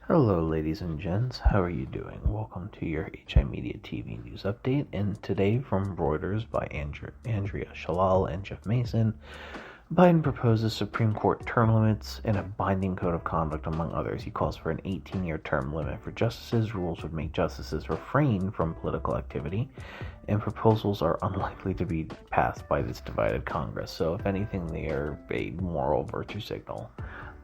Hello ladies and gents, how are you doing? Welcome to your HIMediaTV news update, and today from Reuters by Andrea Shalal and Jeff Mason, Biden proposes Supreme Court term limits and a binding code of conduct among others. He calls for an 18-year term limit for justices. Rules would make justices refrain from political activity, and proposals are unlikely to be passed by this divided Congress. So if anything, they are a moral virtue signal.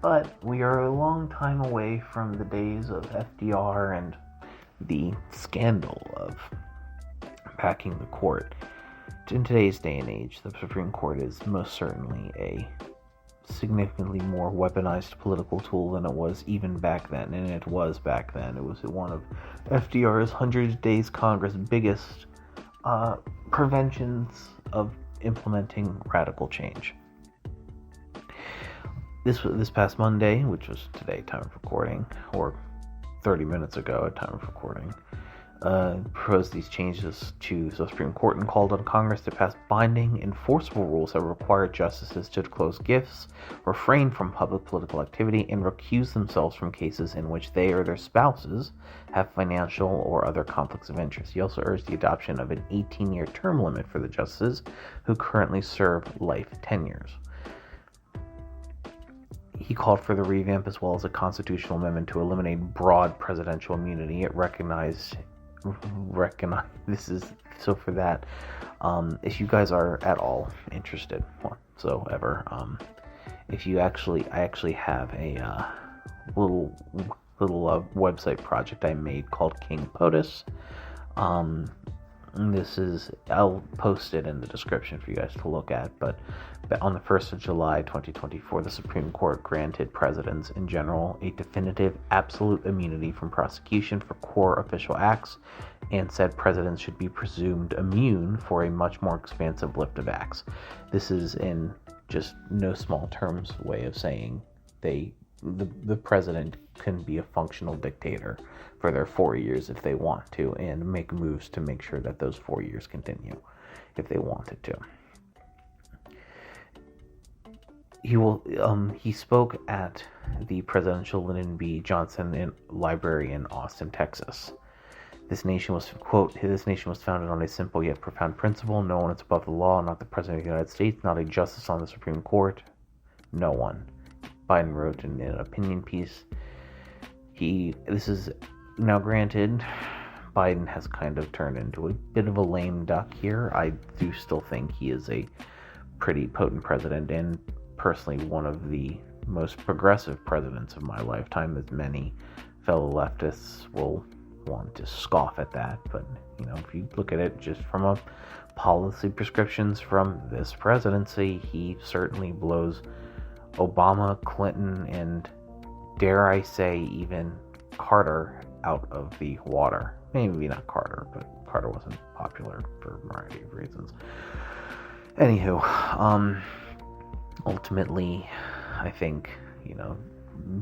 But we are a long time away from the days of FDR and the scandal of packing the court. In today's day and age, the Supreme Court is most certainly a significantly more weaponized political tool than it was even back then, and it was back then. It was one of FDR's 100 Days Congress' biggest preventions of implementing radical change. This past Monday, which was today, time of recording, or 30 minutes ago at time of recording, proposed these changes to the Supreme Court and called on Congress to pass binding, enforceable rules that require justices to disclose gifts, refrain from public political activity, and recuse themselves from cases in which they or their spouses have financial or other conflicts of interest. He also urged the adoption of an 18-year term limit for the justices who currently serve life tenures. He called for the revamp as well as a constitutional amendment to eliminate broad presidential immunity. It recognized this is so for that. If you guys are at all interested whatsoever, if you actually, I actually have a little website project I made called King Potus. I'll post it in the description for you guys to look at, but on the 1st of July 2024, the Supreme Court granted presidents in general a definitive absolute immunity from prosecution for core official acts, and said presidents should be presumed immune for a much more expansive list of acts. This is in just no small terms way of saying the president can be a functional dictator for their 4 years if they want to, and make moves to make sure that those 4 years continue if they wanted to. He spoke at the Presidential Lyndon B. Johnson Library in Austin, Texas. This nation was, quote, "This nation was founded on a simple yet profound principle. No one is above the law, not the President of the United States, not a justice on the Supreme Court. No one." Biden wrote in an opinion piece. This is now granted, Biden has kind of turned into a bit of a lame duck here. I do still think he is a pretty potent president, and personally one of the most progressive presidents of my lifetime, as many fellow leftists will want to scoff at that. But, if you look at it just from a policy prescriptions from this presidency, he certainly blows Obama, Clinton, and dare I say even Carter out of the water. Maybe not Carter, but Carter wasn't popular for a variety of reasons. Anywho, ultimately, I think,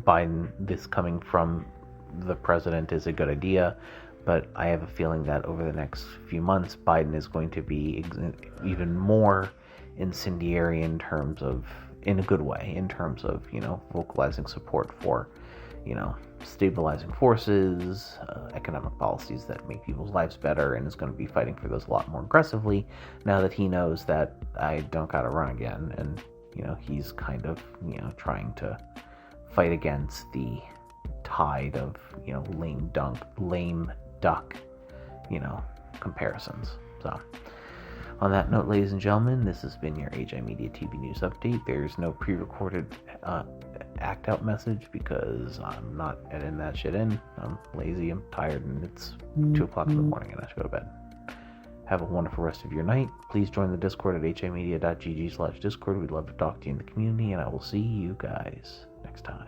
Biden, this coming from the president is a good idea, but I have a feeling that over the next few months, Biden is going to be even more incendiary in a good way, in terms of, vocalizing support for, stabilizing forces, economic policies that make people's lives better, and is going to be fighting for those a lot more aggressively now that he knows that I don't gotta run again, and, he's kind of, trying to fight against the tide of, lame duck, comparisons. So, on that note, ladies and gentlemen, this has been your HIMediaTV news update. There's no pre-recorded act out message because I'm not editing that shit in. I'm lazy, I'm tired, and it's 2 o'clock in the morning and I should go to bed. Have a wonderful rest of your night. Please join the Discord at himedia.gg/Discord. We'd love to talk to you in the community, and I will see you guys next time.